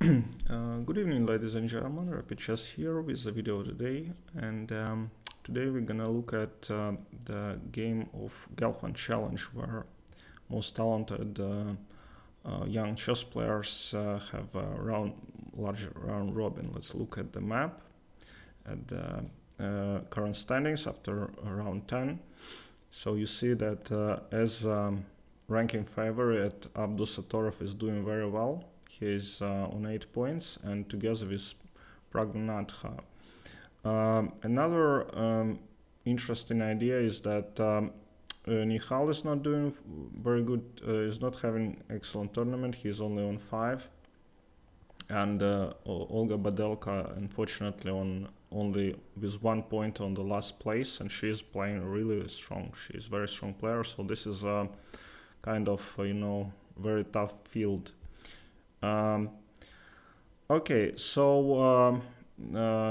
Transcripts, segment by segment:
Good evening, ladies and gentlemen. Rapid Chess here with the video today, and today we're gonna look at the game of Gelfand Challenge, where most talented young chess players have a large round robin. Let's look at the map, at the current standings after round 10. So you see that as ranking favorite, Abdusatorov is doing very well. He is on 8 points, and together with Praggnanadhaa. Another interesting idea is that Nihal is not doing very good, is not having excellent tournament. He's only on 5. And Olga Badelka, unfortunately, on only with 1 point on the last place, and she's playing really strong. She's a very strong player, so this is a kind of, very tough field. Okay, so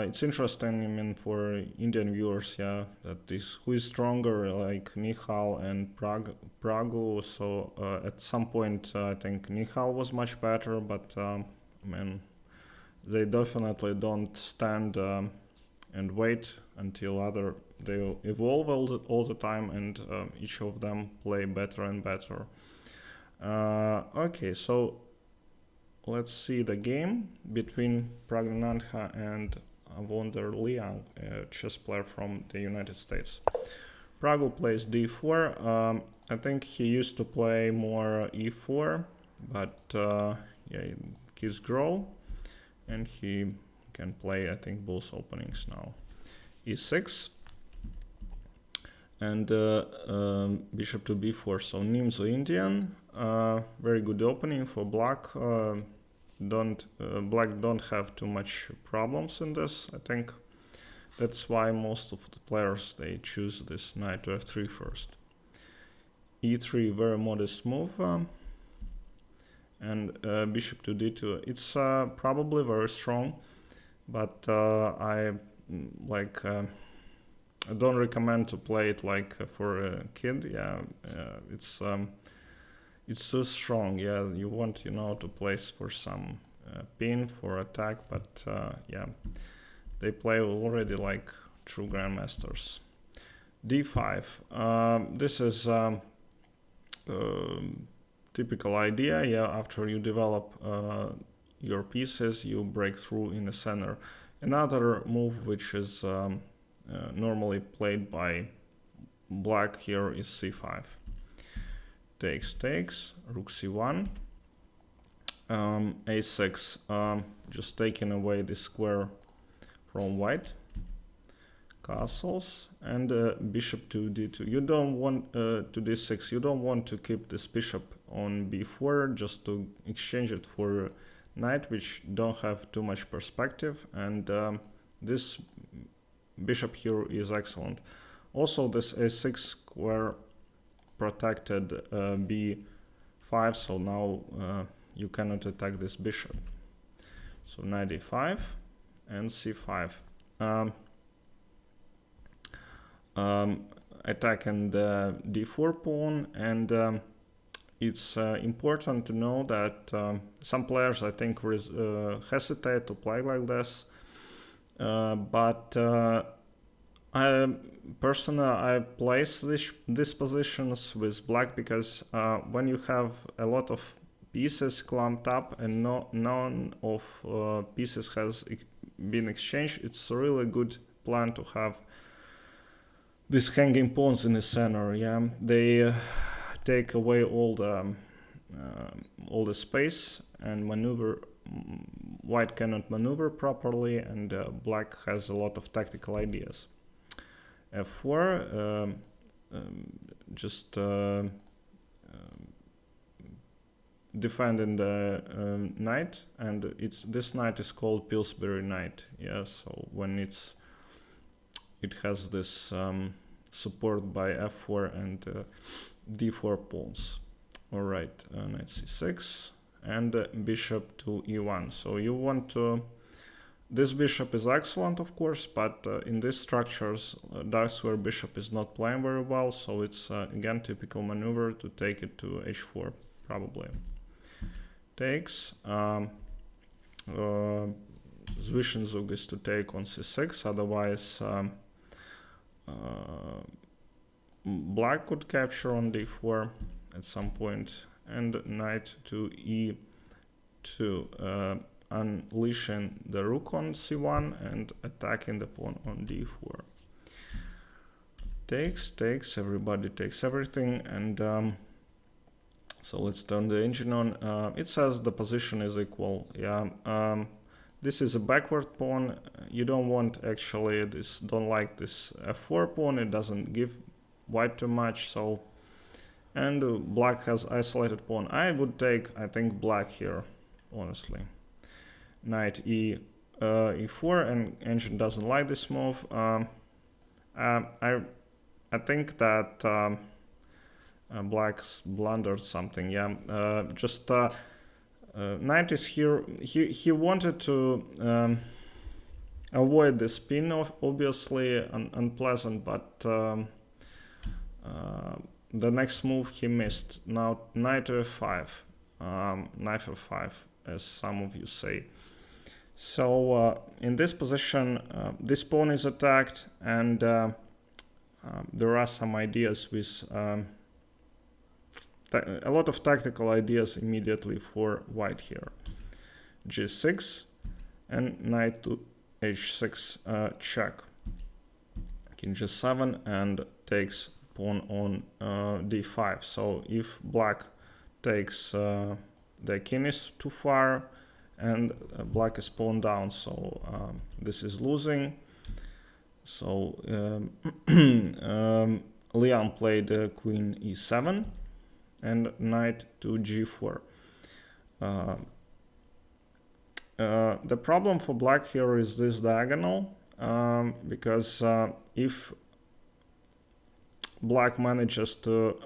it's interesting, I mean, for Indian viewers, yeah, that this who is stronger, like Nihal and Pragu. So at some point, I think Nihal was much better, but I mean, they definitely don't stand and wait until they evolve all the time, and each of them play better and better. Okay, so let's see the game between Praggnanadhaa and Liang, a chess player from the United States. Pragu plays d4. I think he used to play more e4, but yeah, keys grow, and he can play, I think, both openings now. e6 and bishop to b4. So nimzo-Indian, very good opening for black. Black don't have too much problems in this. I think that's why most of the players, they choose this knight to f3 first. e3, very modest move, and bishop to d2. It's probably very strong, but I don't recommend to play it like for a kid. Yeah, it's so strong. Yeah, you want to place for some pin for attack, but yeah, they play already like true grandmasters. d5. This is typical idea. Yeah, after you develop your pieces, you break through in the center. Another move which is normally played by black here is c5. Takes, rook c1, a6, just taking away the square from white, castles, and bishop to d2. You don't want to d6, you don't want to keep this bishop on b4 just to exchange it for knight, which don't have too much perspective, and this bishop here is excellent. Also, this a6 square protected b5, so now you cannot attack this bishop. So knight e5 and c5. Attacking the d4 pawn, and it's important to know that some players, I think, hesitate to play like this, but I place these positions with black because when you have a lot of pieces clumped up and none of pieces has been exchanged, it's a really good plan to have these hanging pawns in the center. Yeah, they take away all the space and maneuver. White cannot maneuver properly, and black has a lot of tactical ideas. f4, just defending the knight, and this knight is called Pillsbury knight. Yeah, so when it has this support by f4 and d4 pawns. All right, knight c6 and bishop to e1. So you want to. This bishop is excellent, of course, but in these structures, dark square bishop is not playing very well, so it's again typical maneuver to take it to h4, probably. Takes, Zug is to take on c6, otherwise black could capture on d4 at some point, and knight to e2, unleashing the rook on c1 and attacking the pawn on d4. Takes, everybody takes everything, and so let's turn the engine on. It says the position is equal. Yeah, this is a backward pawn. You don't want actually this. Don't like this f4 pawn. It doesn't give white too much. So, and black has isolated pawn. I would take, I think, black here, honestly. Knight e4, and engine doesn't like this move. I think that black's blundered something. Yeah, knight is here. He wanted to avoid the spin, obviously unpleasant, but the next move he missed. Now knight to f5, knight f5, as some of you say. So in this position, this pawn is attacked, and there are some ideas with a lot of tactical ideas immediately for white here. g6 and knight to h6 check. King g7 and takes pawn on d5. So if black takes, the king is too far and black is pawn down, so this is losing. So Liang played queen e7 and knight to g4. The problem for black here is this diagonal, because if black manages to,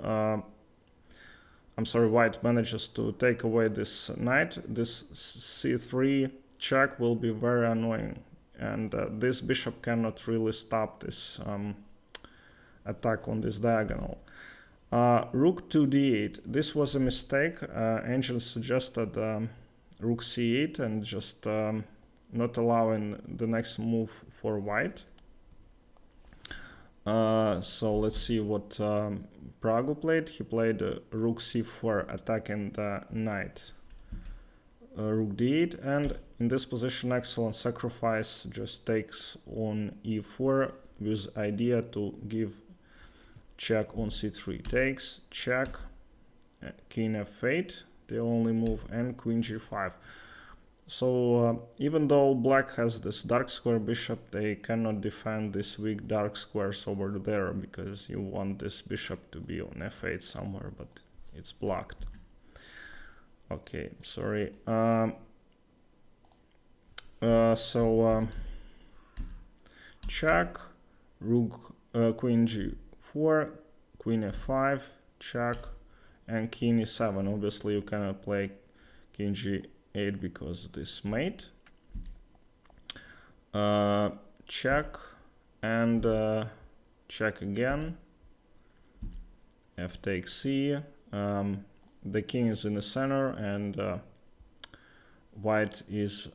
white manages to take away this knight, this c3 check will be very annoying, and this bishop cannot really stop this attack on this diagonal. Rook to d8. This was a mistake. Engine suggested rook c8 and just not allowing the next move for white. So let's see what Praggu played. He played rook c4, attacking the knight. Rook d8, and in this position excellent sacrifice, just takes on e4 with idea to give check on c3. Takes, check, king f8, the only move, and queen g5. So even though black has this dark square bishop, they cannot defend these weak dark squares over there, because you want this bishop to be on f8 somewhere, but it's blocked. Okay, sorry. Check, rook, queen g4, queen f5, check, and king e7. Obviously you cannot play king g8 because this mate. Check, and check again. F takes c. The king is in the center, and white is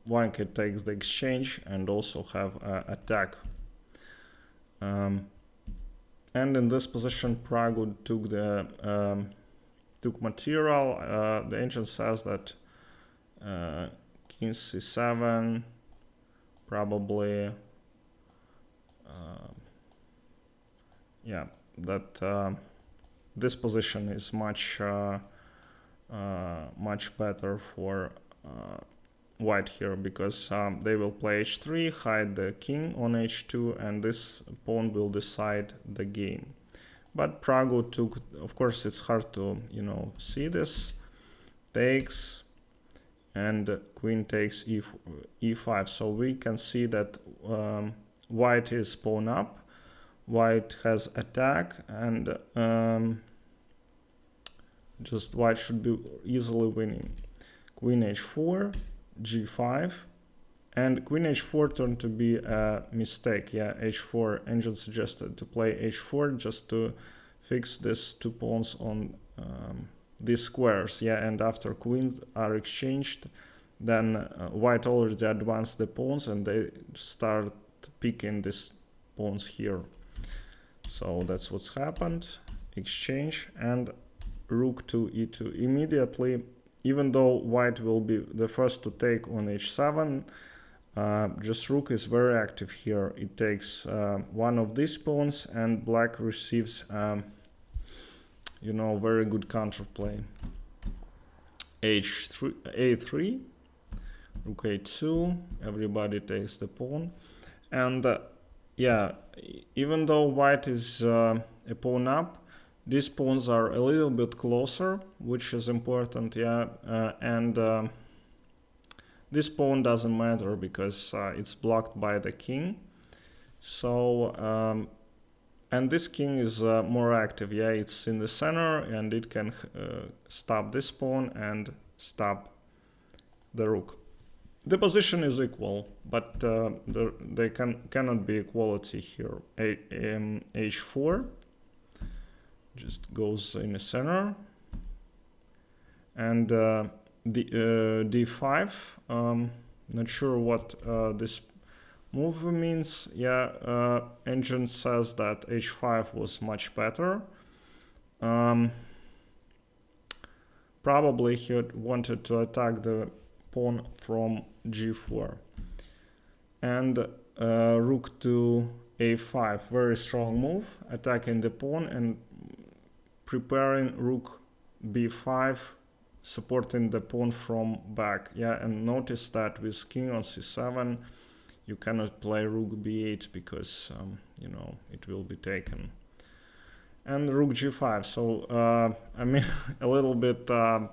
one can take the exchange and also have attack. And in this position, Praggu took the took material. The engine says that king c7 probably, yeah, that. This position is much better for white here, because they will play h3, hide the king on h2, and this pawn will decide the game. But Praggu took, of course it's hard to, see this, takes, and queen takes e5. So we can see that white is pawn up, white has attack, and just white should be easily winning. Queen h4, g5, and queen h4 turned to be a mistake. Yeah, h4, engine suggested to play h4 just to fix these two pawns on these squares. Yeah, and after queens are exchanged, then white already advanced the pawns and they start picking these pawns here. So that's what's happened. Exchange and rook to e2 immediately. Even though white will be the first to take on h7, just rook is very active here. It takes one of these pawns and black receives, you know, very good counterplay. H3, a3, rook a2, everybody takes the pawn. And yeah, even though white is a pawn up, these pawns are a little bit closer, which is important, yeah, and this pawn doesn't matter because it's blocked by the king. So, and this king is more active, yeah, it's in the center and it can stop this pawn and stop the rook. The position is equal, but they cannot be equality here. H4 just goes in the center, and d5. Not sure what this move means. Yeah, engine says that h5 was much better. Probably he wanted to attack the pawn from g4. And rook to a5, very strong move, attacking the pawn and preparing rook b5, supporting the pawn from back. Yeah, and notice that with king on c7, you cannot play rook b8 because, you know, it will be taken. And rook g5, so, I mean, a little bit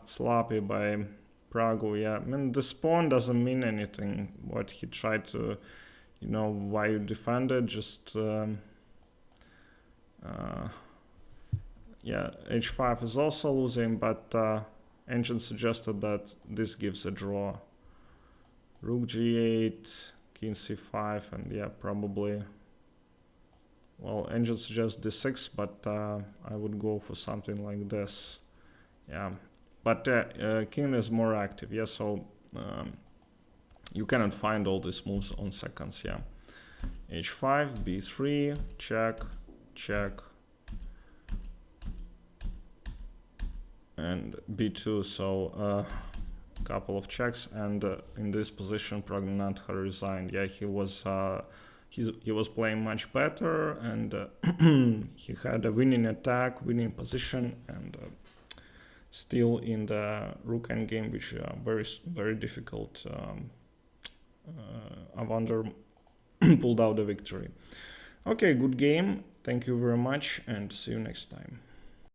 sloppy by Praggnanadhaa, yeah. I mean, this pawn doesn't mean anything. What he tried to, you know, why you defended, just, yeah, h5 is also losing, but engine suggested that this gives a draw. Rook g8, king c5, and yeah, probably, well, engine suggests d6, but I would go for something like this, yeah. But king is more active, yeah, so you cannot find all these moves on seconds, yeah. h5, b3, check, check, and b2, so couple of checks, and in this position Praggnanadhaa resigned. Yeah, he was playing much better, and he had a winning attack, winning position, and still in the rook endgame, which very difficult. Avander pulled out the victory. Okay, good game. Thank you very much, and see you next time.